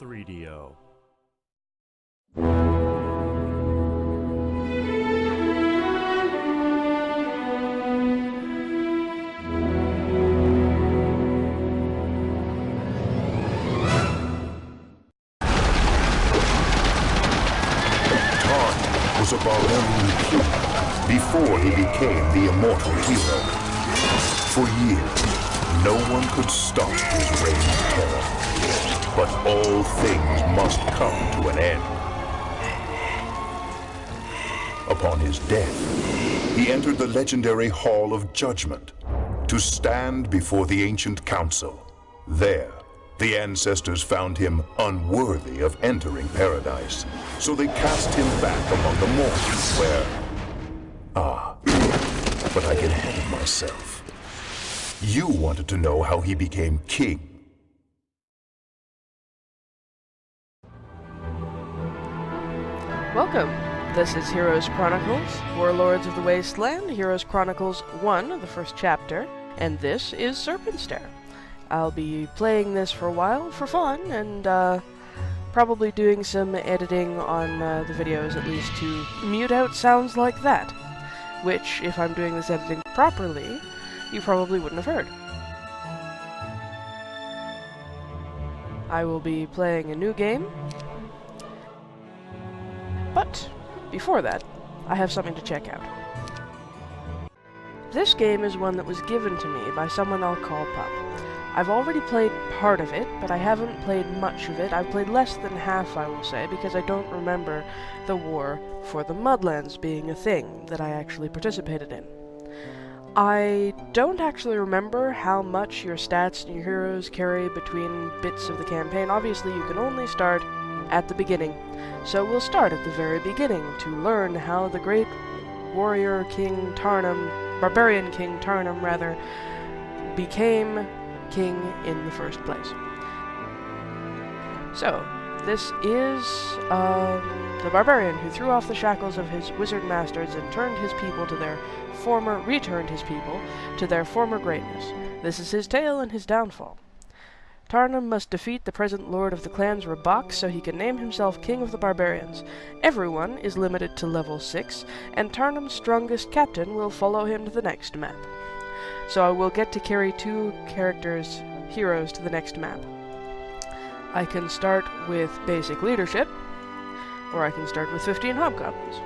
3DO. Tarnum was a barbarian king before he became the immortal hero. For years, no one could stop his reign of terror. But all things must come to an end. Upon his death, he entered the legendary Hall of Judgment to stand before the ancient council. There, the ancestors found him unworthy of entering paradise, so they cast him back among the mortals where... but I get ahead of myself. You wanted to know how he became king. Welcome. This is Heroes Chronicles, Warlords of the Wasteland, Heroes Chronicles 1, the first chapter, and this is Serpentstare. I'll be playing this for a while for fun, and probably doing some editing on the videos, at least to mute out sounds like that, which, if I'm doing this editing properly, you probably wouldn't have heard. I will be playing a new game, but before that, I have something to check out. This game is one that was given to me by someone I'll call Pup. I've already played part of it, but I haven't played much of it. I've played less than half, I will say, because I don't remember the War for the Mudlands being a thing that I actually participated in. I don't actually remember how much your stats and your heroes carry between bits of the campaign. Obviously, you can only start at the beginning. So we'll start at the very beginning to learn how the great warrior King Tarnum, barbarian King Tarnum rather, became king in the first place. So, this is the barbarian who threw off the shackles of his wizard masters and returned his people to their former greatness. This is his tale and his downfall. Tarnum must defeat the present lord of the clans Rabak so he can name himself king of the barbarians. Everyone is limited to level 6, and Tarnum's strongest captain will follow him to the next map. So I will get to carry 2 heroes to the next map. I can start with basic leadership, or I can start with 15 hobgoblins.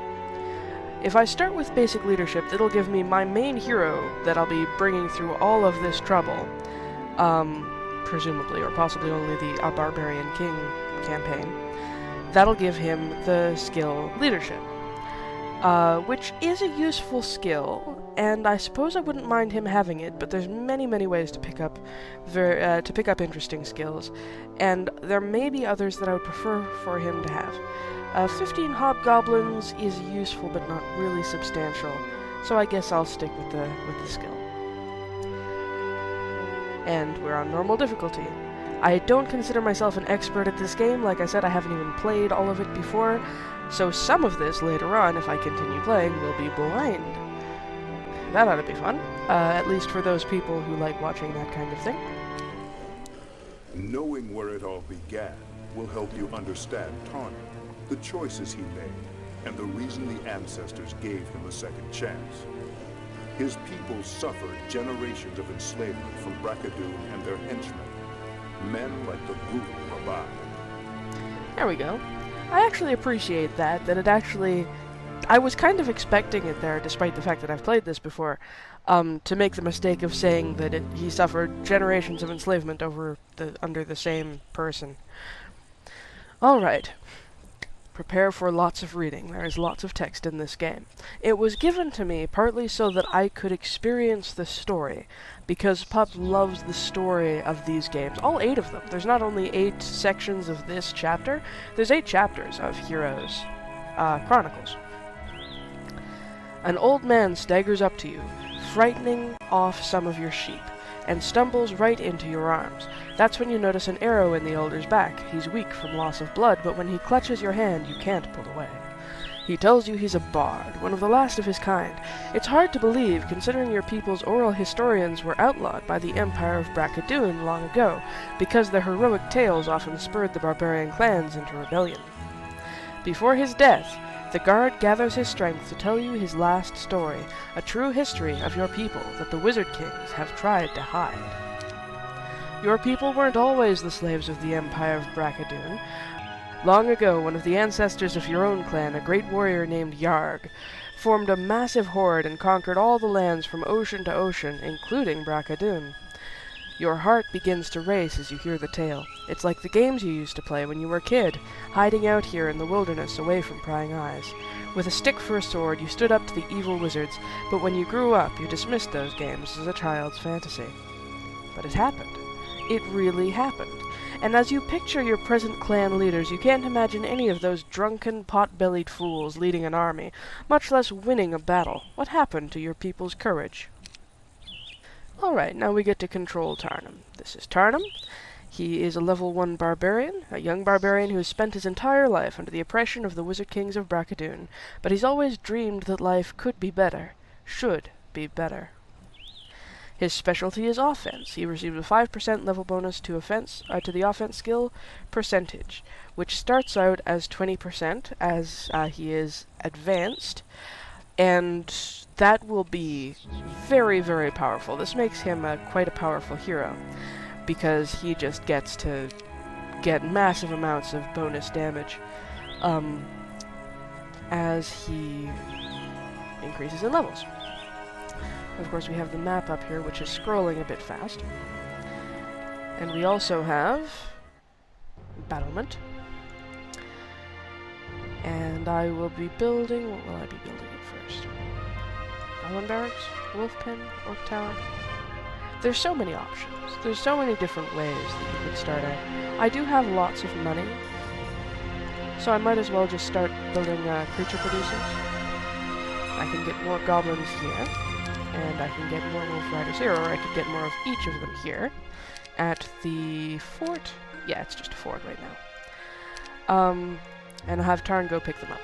If I start with basic leadership, it'll give me my main hero that I'll be bringing through all of this trouble, presumably, or possibly only the Barbarian King campaign. That'll give him the skill leadership, which is a useful skill, and I suppose I wouldn't mind him having it, but there's many ways to pick up interesting skills, and there may be others that I would prefer for him to have. 15 hobgoblins is useful, but not really substantial, so I guess I'll stick with the skill. And we're on normal difficulty. I don't consider myself an expert at this game. Like I said, I haven't even played all of it before, so some of this later on, if I continue playing, will be blind. That ought to be fun, at least for those people who like watching that kind of thing. Knowing where it all began will help you understand Tarnum, the choices he made, and the reason the ancestors gave him a second chance. His people suffered generations of enslavement from Braccadoon and their henchmen, men like the brutal Rabak. There we go. I actually appreciate that it actually... I was kind of expecting it there, despite the fact that I've played this before, to make the mistake of saying that he suffered generations of enslavement under the same person. Alright. Prepare for lots of reading. There is lots of text in this game. It was given to me partly so that I could experience the story, because Pup loves the story of these games. All 8 of them. There's not only 8 sections of this chapter, there's 8 chapters of Heroes Chronicles. An old man staggers up to you, frightening off some of your sheep, and stumbles right into your arms. That's when you notice an arrow in the elder's back. He's weak from loss of blood, but when he clutches your hand, you can't pull away. He tells you he's a bard, one of the last of his kind. It's hard to believe, considering your people's oral historians were outlawed by the Empire of Bracadoon long ago, because their heroic tales often spurred the barbarian clans into rebellion. Before his death, the guard gathers his strength to tell you his last story, a true history of your people that the Wizard Kings have tried to hide. Your people weren't always the slaves of the Empire of Bracadoon. Long ago, one of the ancestors of your own clan, a great warrior named Yarg, formed a massive horde and conquered all the lands from ocean to ocean, including Bracadoon. Your heart begins to race as you hear the tale. It's like the games you used to play when you were a kid, hiding out here in the wilderness away from prying eyes. With a stick for a sword, you stood up to the evil wizards, but when you grew up, you dismissed those games as a child's fantasy. But it happened. It really happened. And as you picture your present clan leaders, you can't imagine any of those drunken, pot-bellied fools leading an army, much less winning a battle. What happened to your people's courage? Alright, now we get to control Tarnum. This is Tarnum. He is a level 1 barbarian, a young barbarian who has spent his entire life under the oppression of the Wizard Kings of Bracadoon, but he's always dreamed that life could be better, should be better. His specialty is offense. He receives a 5% level bonus to the offense skill percentage, which starts out as 20% as he is advanced, and that will be very, very powerful. This makes him quite a powerful hero, because he just gets to get massive amounts of bonus damage as he increases in levels. Of course, we have the map up here, which is scrolling a bit fast. And we also have battlement. And I will be building... What will I be building at first? Goblin Barracks? Wolf Pen? Orc Tower? There's so many options. There's so many different ways that you could start out. I do have lots of money, so I might as well just start building creature producers. I can get more goblins here, and I can get more wolf riders here, or I could get more of each of them here. At the fort? Yeah, it's just a fort right now. And I'll have Tarn go pick them up.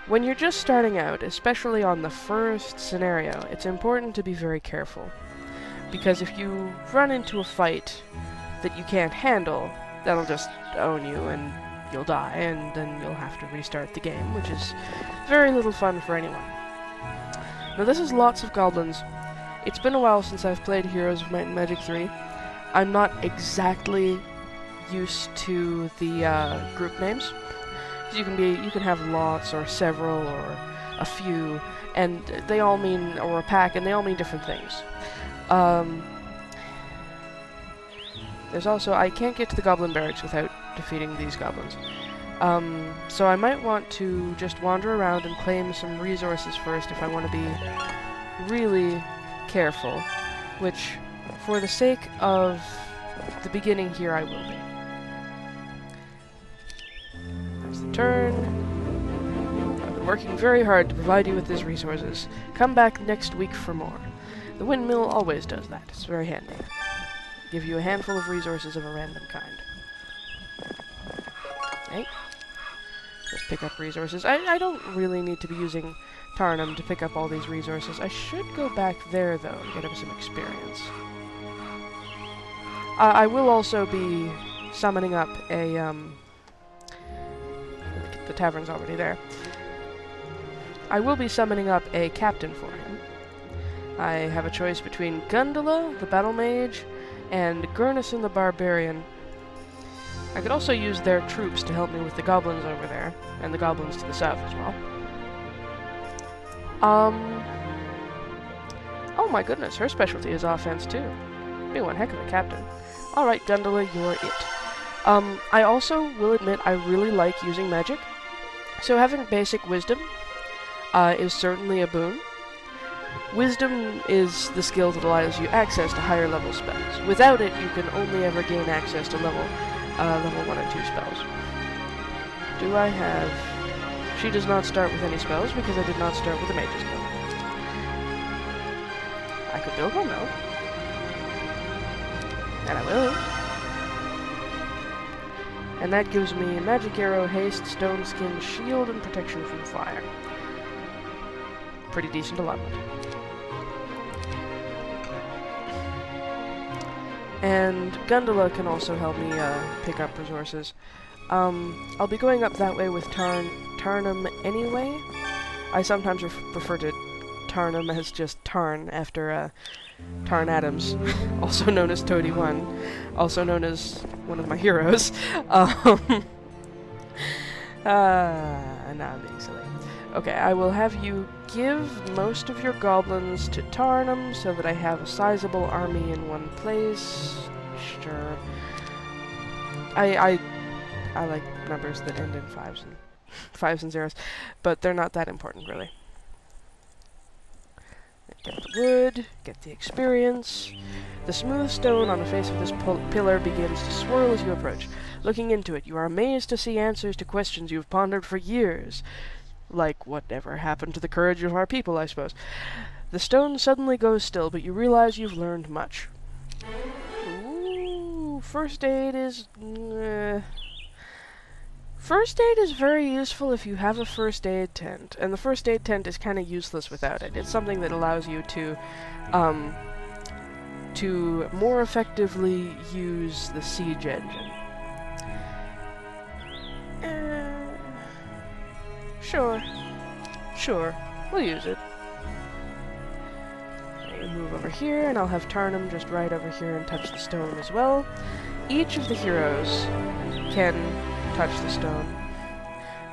When you're just starting out, especially on the first scenario, it's important to be very careful. Because if you run into a fight that you can't handle, that'll just own you and you'll die, and then you'll have to restart the game, which is very little fun for anyone. Now this is lots of goblins. It's been a while since I've played Heroes of Might and Magic 3. I'm not exactly used to the group names. You can have lots or several or a few, and they all mean, or a pack, and they all mean different things. There's also, I can't get to the Goblin Barracks without defeating these goblins. So I might want to just wander around and claim some resources first if I want to be really careful, which, for the sake of the beginning here, I will be. There's the turn. I've been working very hard to provide you with these resources. Come back next week for more. The windmill always does that. It's very handy. Give you a handful of resources of a random kind. Okay. Just pick up resources. I don't really need to be using Tarnum to pick up all these resources. I should go back there, though, and get him some experience. I will also be summoning up a, the tavern's already there. I will be summoning up a captain for him. I have a choice between Gundula, the battle mage, and Gurnison, the barbarian. I could also use their troops to help me with the goblins over there, and the goblins to the south as well. Oh my goodness, her specialty is offense too. Be one heck of a captain. Alright, Gundula, you're it. I also will admit I really like using magic, so having basic wisdom is certainly a boon. Wisdom is the skill that allows you access to higher level spells. Without it, you can only ever gain access to level 1 or 2 spells. Do I have... She does not start with any spells because I did not start with a mage skill. I could build one though. And I will. And that gives me magic arrow, haste, stone skin, shield, and protection from fire. Pretty decent allotment. And Gundula can also help me pick up resources. I'll be going up that way with Tarnum anyway. I sometimes prefer to Tarnum as just Tarn after Tarn Adams, also known as Toady 1, also known as one of my heroes. Now I'm being silly. Okay, I will have you give most of your goblins to Tarnum so that I have a sizable army in one place. Sure. I like numbers that end in fives and zeros, but they're not that important, really. Get the wood, get the experience. The smooth stone on the face of this pillar begins to swirl as you approach. Looking into it, you are amazed to see answers to questions you've pondered for years. Like, whatever happened to the courage of our people, I suppose. The stone suddenly goes still, but you realize you've learned much. Ooh, first aid is... First aid is very useful if you have a first aid tent, and the first aid tent is kind of useless without it. It's something that allows you to more effectively use the siege engine. Sure, we'll use it. Okay, move over here, and I'll have Tarnum just right over here and touch the stone as well. Each of the heroes can touch the stone.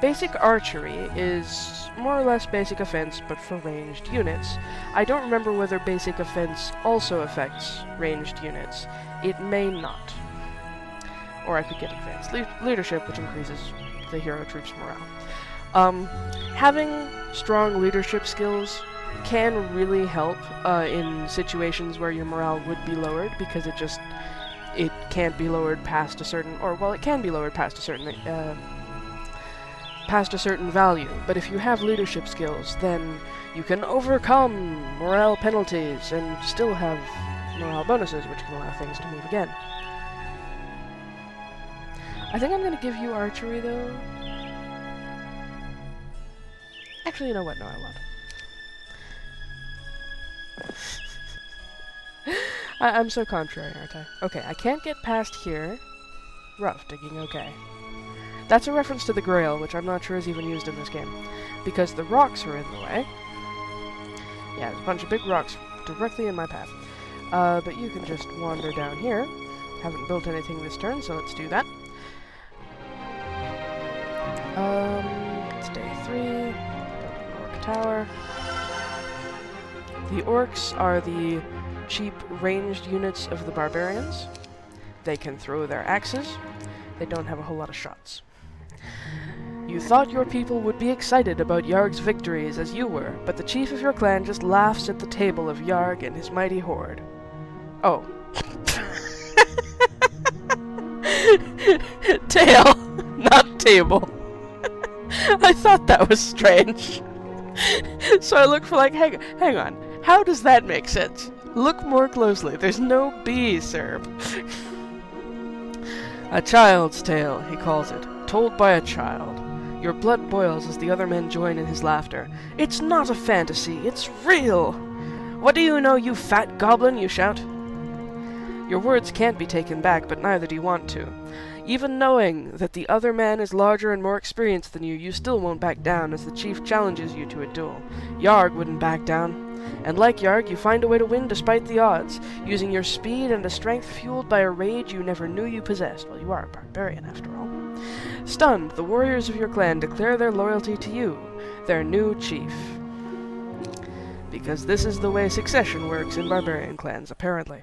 Basic archery is more or less basic offense, but for ranged units. I don't remember whether basic offense also affects ranged units. It may not. Or I could get advanced leadership, which increases the hero troops' morale. Having strong leadership skills can really help in situations where your morale would be lowered, because it can't be lowered past a certain, it can be lowered past a certain value. But if you have leadership skills, then you can overcome morale penalties and still have morale bonuses, which can allow things to move again. I think I'm going to give you archery, though. Actually, you know what? No, I won't. I'm so contrary, aren't I? Okay, I can't get past here. Rough digging, okay. That's a reference to the Grail, which I'm not sure is even used in this game, because the rocks are in the way. Yeah, there's a bunch of big rocks directly in my path. But you can just wander down here. Haven't built anything this turn, so let's do that. It's day 3. Build an orc tower. The orcs are the cheap ranged units of the barbarians. They can throw their axes. They don't have a whole lot of shots. You thought your people would be excited about Yarg's victories as you were, but the chief of your clan just laughs at the table of Yarg and his mighty horde. Oh. Tail, not table. I thought that was strange. So I look for hang on, how does that make sense? Look more closely, there's no B, sir. A child's tale, he calls it, told by a child. Your blood boils as the other men join in his laughter. It's not a fantasy, it's real! What do you know, you fat goblin, you shout. Your words can't be taken back, but neither do you want to. Even knowing that the other man is larger and more experienced than you, you still won't back down as the chief challenges you to a duel. Yarg wouldn't back down. And like Yarg, you find a way to win despite the odds, using your speed and a strength fueled by a rage you never knew you possessed. Well, you are a barbarian, after all. Stunned, the warriors of your clan declare their loyalty to you, their new chief. Because this is the way succession works in barbarian clans, apparently.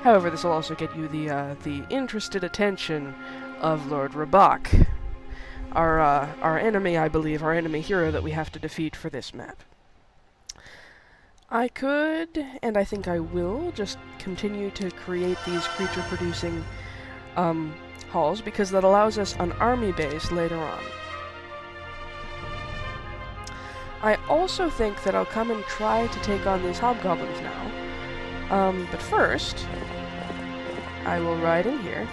However, this will also get you the interested attention of Lord Rabak, our enemy, I believe, our enemy hero that we have to defeat for this map. I could, and I think I will, just continue to create these creature-producing halls, because that allows us an army base later on. I also think that I'll come and try to take on these hobgoblins now. But first, I will ride in here,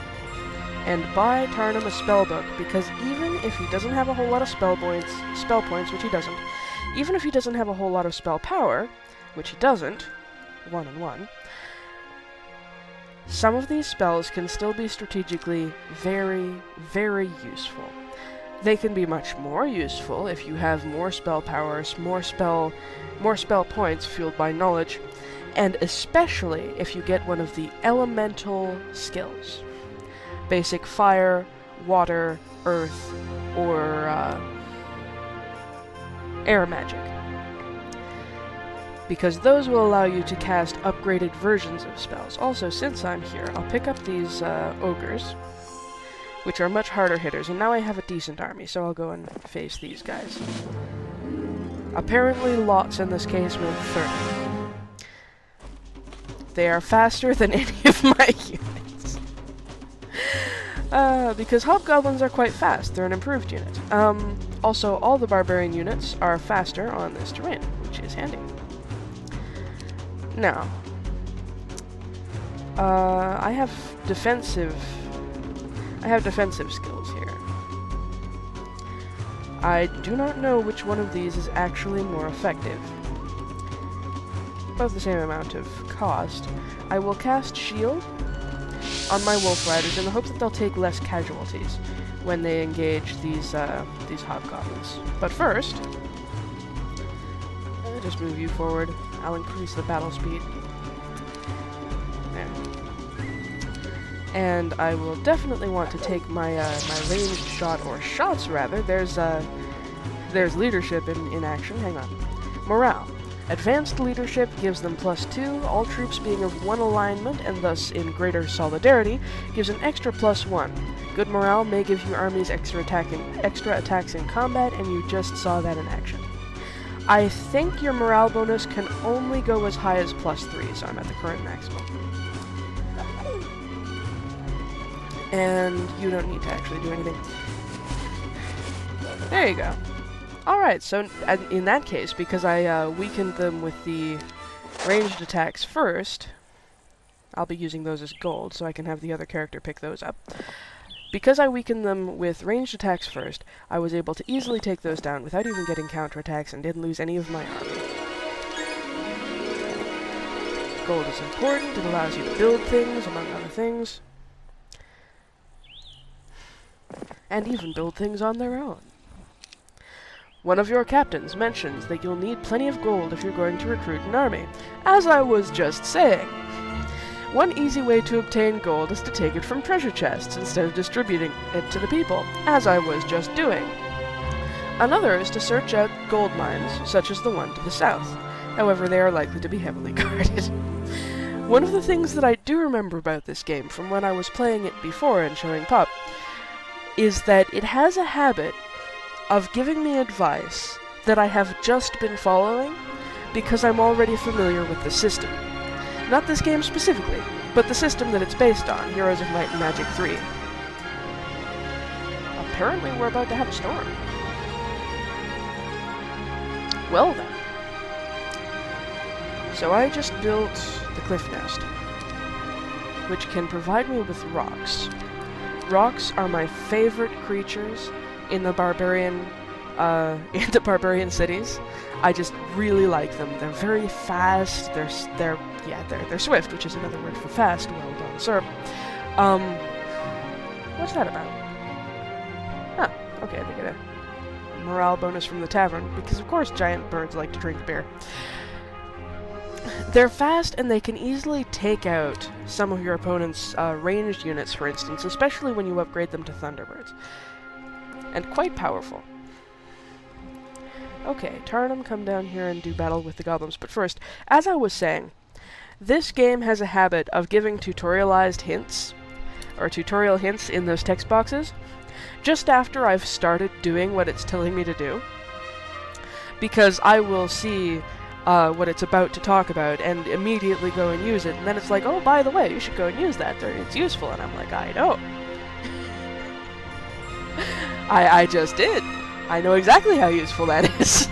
and buy Tarnum a spellbook, because even if he doesn't have a whole lot of spell points, which he doesn't, even if he doesn't have a whole lot of spell power, which he doesn't, 1 and 1, some of these spells can still be strategically very, very useful. They can be much more useful if you have more spell powers, more spell points fueled by knowledge, and especially if you get one of the elemental skills. Basic fire, water, earth, or air magic. Because those will allow you to cast upgraded versions of spells. Also, since I'm here, I'll pick up these ogres, which are much harder hitters, and now I have a decent army, so I'll go and face these guys. Apparently lots in this case meant 30. They are faster than any of my units. Because hobgoblins are quite fast, they're an improved unit. Also, all the barbarian units are faster on this terrain, which is handy. Now, I have defensive skills here. I do not know which one of these is actually more effective. Both the same amount of cost. I will cast Shield on my Wolf Riders in the hope that they'll take less casualties when they engage these hobgoblins. But first, I'll just move you forward. I'll increase the battle speed. There. And I will definitely want to take my my ranged shot, or shots rather. There's leadership in action. Hang on. Morale. Advanced leadership gives them +2, all troops being of 1 alignment and thus in greater solidarity, gives an extra +1. Good morale may give your armies extra attacks in combat, and you just saw that in action. I think your morale bonus can only go as high as +3, so I'm at the current maximum. And you don't need to actually do anything. There you go. Alright, so in that case, because I weakened them with the ranged attacks first, I'll be using those as gold, so I can have the other character pick those up. Because I weakened them with ranged attacks first, I was able to easily take those down without even getting counterattacks and didn't lose any of my army. Gold is important, it allows you to build things, among other things. And even build things on their own. One of your captains mentions that you'll need plenty of gold if you're going to recruit an army. As I was just saying. One easy way to obtain gold is to take it from treasure chests instead of distributing it to the people, as I was just doing. Another is to search out gold mines, such as the one to the south. However, they are likely to be heavily guarded. One of the things that I do remember about this game from when I was playing it before and showing Pup is that it has a habit of giving me advice that I have just been following because I'm already familiar with the system. Not this game specifically, but the system that it's based on, Heroes of Might and Magic 3. Apparently we're about to have a storm. Well then. So I just built the Cliff Nest, which can provide me with rocks. Rocks are my favorite creatures in the barbarian cities. I just really like them. They're very fast. They're swift, which is another word for fast. Well done, sir. What's that about? Ah, okay, they get a morale bonus from the tavern, because of course giant birds like to drink beer. They're fast, and they can easily take out some of your opponent's ranged units, for instance, especially when you upgrade them to Thunderbirds. And quite powerful. Okay, Tarnum, come down here and do battle with the goblins. But first, as I was saying, this game has a habit of giving tutorialized hints, or tutorial hints in those text boxes, just after I've started doing what it's telling me to do. Because I will see what it's about to talk about and immediately go and use it, and then it's like, oh, by the way, you should go and use that, it's useful, and I'm like, I know. I just did. I know exactly how useful that is.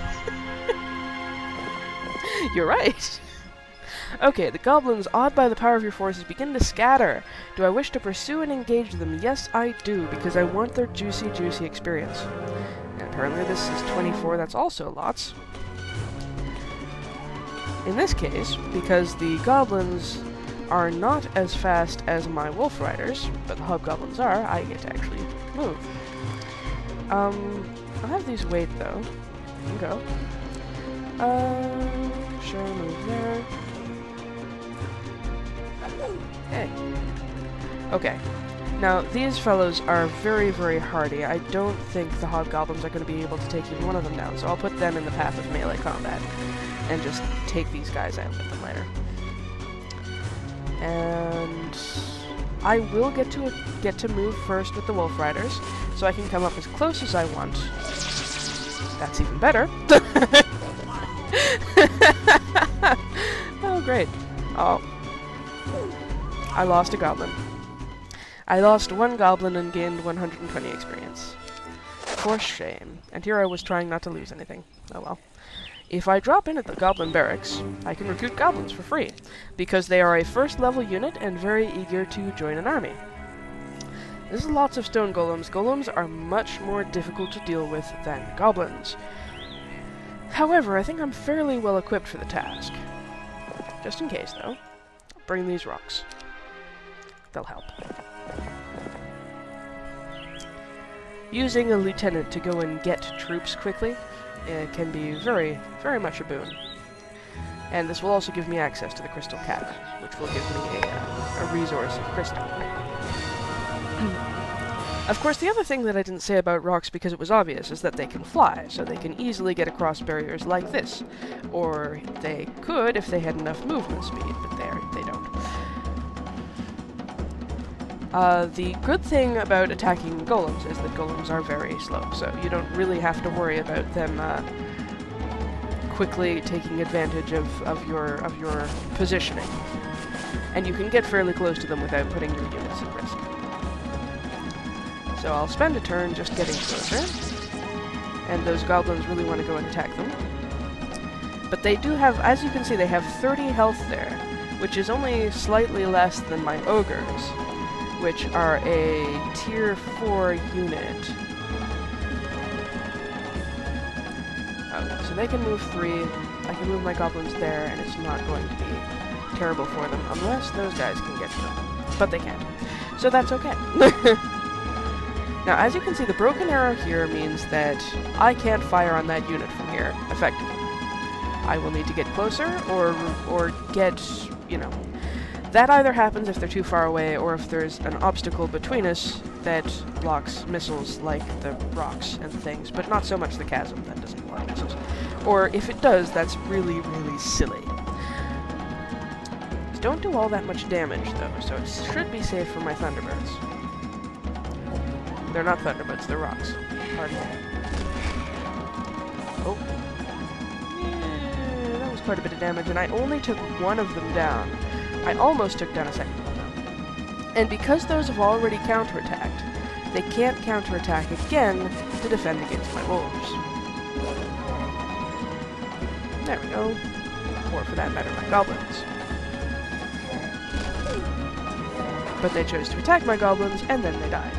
You're right. Okay, the goblins, awed by the power of your forces, begin to scatter. Do I wish to pursue and engage them? Yes, I do, because I want their juicy, juicy experience. And apparently this is 24, that's also lots. In this case, because the goblins are not as fast as my wolf riders, but the hobgoblins are, I get to actually move. I'll have these wait, though. You can go. Sure, move there. Hey. Okay. Now, these fellows are very, very hardy. I don't think the hobgoblins are going to be able to take even one of them down, so I'll put them in the path of melee combat and just take these guys out with them later. And I will get to move first with the wolf riders, so I can come up as close as I want. That's even better. Oh, great. Oh. I lost a goblin. I lost one goblin and gained 120 experience. For shame. And here I was trying not to lose anything. Oh well. If I drop in at the goblin barracks, I can recruit goblins for free, because they are a first level unit and very eager to join an army. This is lots of stone golems. Golems are much more difficult to deal with than goblins. However, I think I'm fairly well equipped for the task. Just in case, though, I'll bring these rocks. They'll help. Using a lieutenant to go and get troops quickly can be very, very much a boon. And this will also give me access to the crystal cat, which will give me a resource of crystal. Of course, the other thing that I didn't say about rocks, because it was obvious, is that they can fly, so they can easily get across barriers like this. Or they could if they had enough movement speed, but they don't. The good thing about attacking golems is that golems are very slow, so you don't really have to worry about them quickly taking advantage of your positioning. And you can get fairly close to them without putting your units at risk. So I'll spend a turn just getting closer, and those goblins really want to go and attack them. But they do have, as you can see, they have 30 health there, which is only slightly less than my ogres, which are a tier 4 unit. Okay, so they can move 3, I can move my goblins there, and it's not going to be terrible for them, unless those guys can get to them. But they can't. So that's okay. Now, as you can see, the broken arrow here means that I can't fire on that unit from here, effectively. I will need to get closer, or get, you know... That either happens if they're too far away, or if there's an obstacle between us that blocks missiles like the rocks and things, but not so much the chasm, that doesn't block missiles. Or if it does, that's really, really silly. These don't do all that much damage, though, so it should be safe for my Thunderbirds. They're not Thunderbirds, they're rocks. Pardon me. Oh. Yeah, that was quite a bit of damage, and I only took one of them down. I almost took down a second one, though. And because those have already counterattacked, they can't counterattack again to defend against my wolves. There we go. Or for that matter, my goblins. But they chose to attack my goblins, and then they died.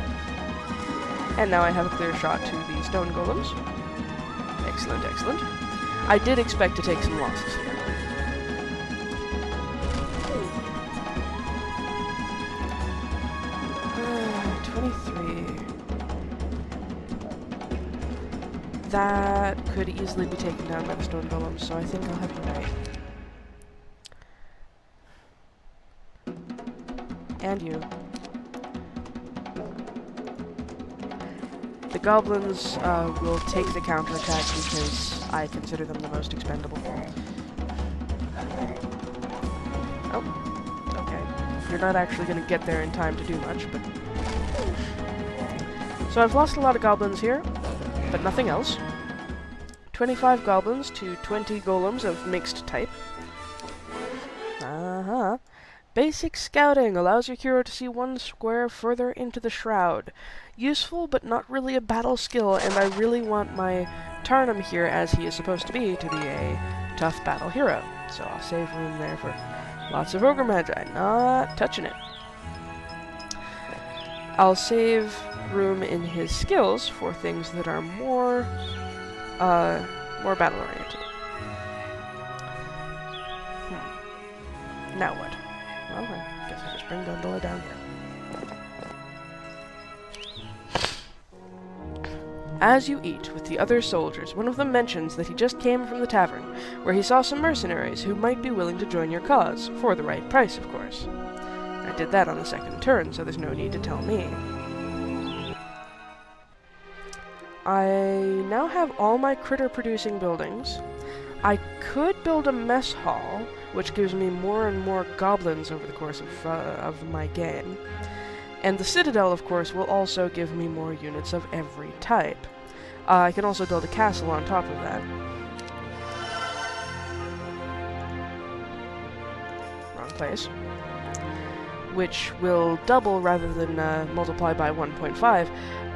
And now I have a clear shot to the stone golems. Excellent, excellent. I did expect to take some losses here. That could easily be taken down by the stone golems, so I think I'll have you wait. And you. The goblins will take the counterattack because I consider them the most expendable. Oh, okay. You're not actually going to get there in time to do much, but... So I've lost a lot of goblins here, but nothing else. 25 goblins to 20 golems of mixed type. Basic scouting allows your hero to see one square further into the shroud. Useful, but not really a battle skill, and I really want my Tarnum here, as he is supposed to be a tough battle hero. So I'll save room there for Lots of ogre magi. Not touching it. I'll save room in his skills for things that are more battle-oriented. Now what? Well, I guess I just bring Gundula down here. As you eat with the other soldiers, one of them mentions that he just came from the tavern, where he saw some mercenaries who might be willing to join your cause, for the right price, of course. I did that on the second turn, so there's no need to tell me. I now have all my critter-producing buildings. I could build a mess hall, which gives me more and more goblins over the course of my game. And the citadel, of course, will also give me more units of every type. I can also build a castle on top of that. Wrong place. Which will double, rather than multiply by 1.5,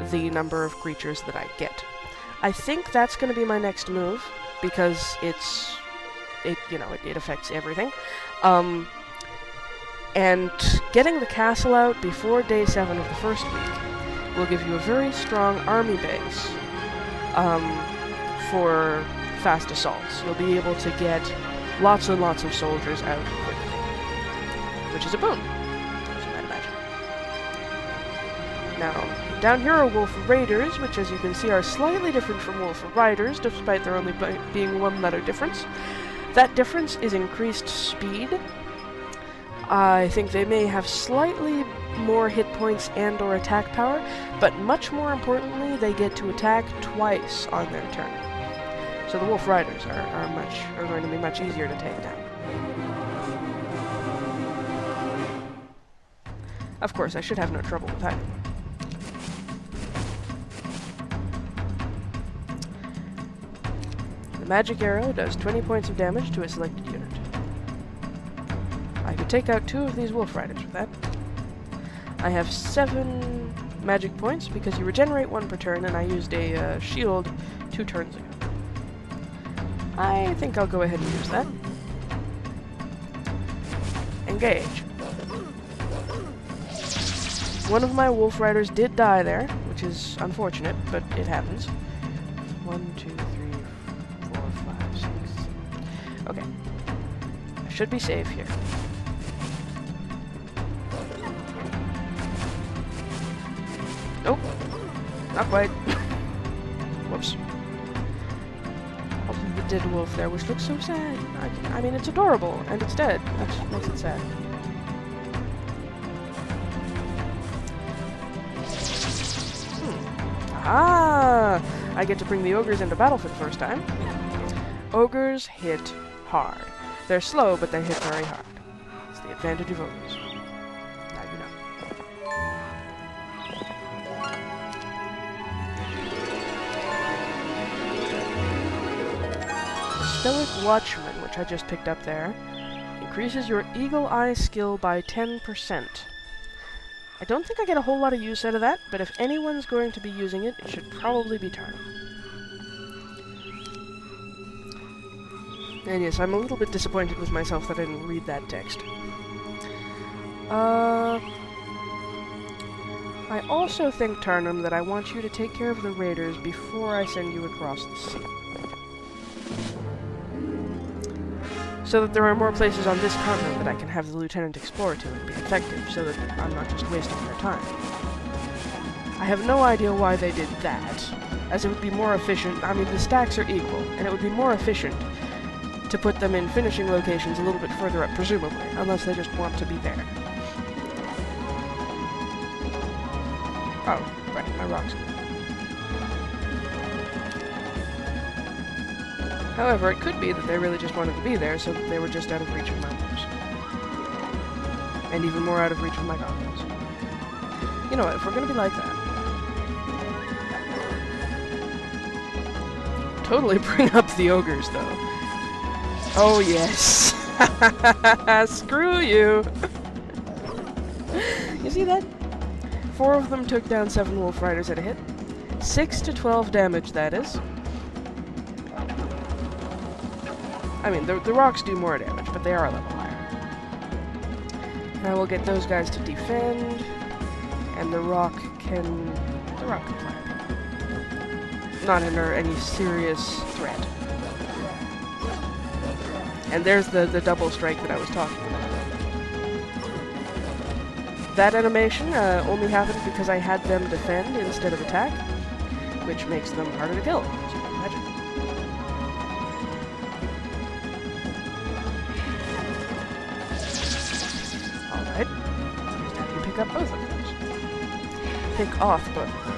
the number of creatures that I get. I think that's going to be my next move, because it affects everything. And getting the castle out before day 7 of the first week will give you a very strong army base for fast assaults. You'll be able to get lots and lots of soldiers out quickly, which is a boon, as you might imagine. Now, down here are Wolf Raiders, which as you can see are slightly different from Wolf Riders, despite there only being one letter difference. That difference is increased speed. I think they may have slightly more hit points and or attack power, but much more importantly, they get to attack twice on their turn. So the Wolf Riders are going to be much easier to take down. Of course, I should have no trouble with that. The magic arrow does 20 points of damage to a selected unit. I could take out 2 of these Wolf Riders with that. I have 7 magic points because you regenerate 1 per turn, and I used a shield 2 turns ago. I think I'll go ahead and use that. Engage. One of my Wolf Riders did die there, which is unfortunate, but it happens. 1, 2, 3, 4, 5, 6. Okay. I should be safe here. Nope. Not quite. Whoops. Also, the dead wolf there, which looks so sad. I mean, it's adorable, and it's dead, which makes it sad. Ah! I get to bring the ogres into battle for the first time. Ogres hit hard. They're slow, but they hit very hard. It's the advantage of ogres. Now you know. Stoic Watchman, which I just picked up there, increases your Eagle Eye skill by 10%. I don't think I get a whole lot of use out of that, but if anyone's going to be using it, it should probably be Tarnum. And yes, I'm a little bit disappointed with myself that I didn't read that text. I also think, Tarnum, that I want you to take care of the raiders before I send you across the sea. So that there are more places on this continent that I can have the lieutenant explore to and be effective, so that I'm not just wasting their time. I have no idea why they did that, as it would be more efficient. I mean, the stacks are equal, and it would be more efficient to put them in finishing locations a little bit further up, presumably, unless they just want to be there. Oh, right, my rocks. However, it could be that they really just wanted to be there, so that they were just out of reach of my wolves. And even more out of reach of my goblins. You know what, if we're gonna be like that... Totally bring up the ogres, though. Oh, yes. Screw you. You see that? 4 of them took down 7 Wolf Riders at a hit. 6 to 12 damage, that is. I mean, the rocks do more damage, but they are a level higher. I will get those guys to defend, and the rock can fly. Not under any serious threat. And there's the double strike that I was talking about. That animation only happened because I had them defend instead of attack, which makes them harder to kill, as you can imagine. Alright. Now you pick up both of those. Pick off both of them.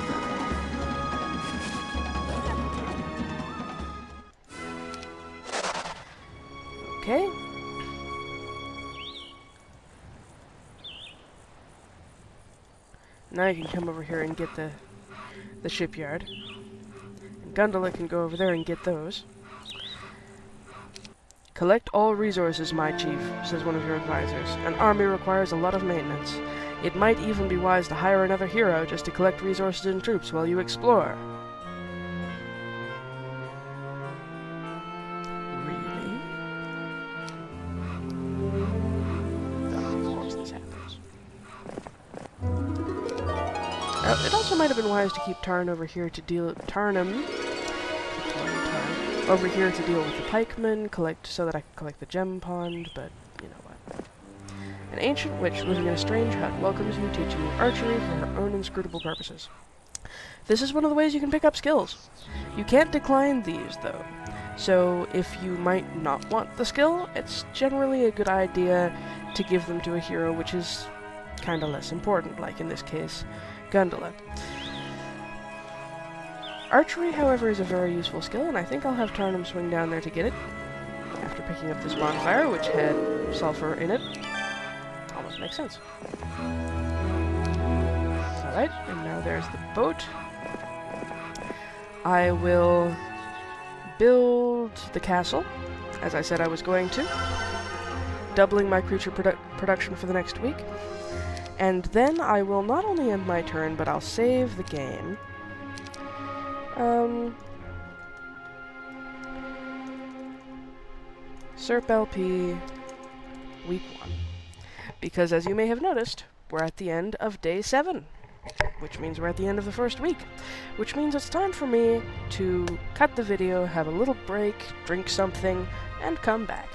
Okay. Now you can come over here and get the shipyard. And Gundula can go over there and get those. Collect all resources, my chief, says one of your advisors. An army requires a lot of maintenance. It might even be wise to hire another hero just to collect resources and troops while you explore. It also might have been wise to keep Tarn over here to deal over here to deal with the pikemen, so that I can collect the gem pond, but you know what. An ancient witch living in a strange hut welcomes you, teaching you archery for her own inscrutable purposes. This is one of the ways you can pick up skills. You can't decline these, though. So if you might not want the skill, it's generally a good idea to give them to a hero which is kinda less important, like in this case, Gundula. Archery, however, is a very useful skill, and I think I'll have Tarnum swing down there to get it, after picking up this bonfire, which had sulfur in it. Almost makes sense. Alright, and now there's the boat. I will build the castle, as I said I was going to, doubling my creature production for the next week. And then I will not only end my turn, but I'll save the game. Serp LP week 1. Because as you may have noticed, we're at the end of day 7. Which means we're at the end of the first week. Which means it's time for me to cut the video, have a little break, drink something, and come back.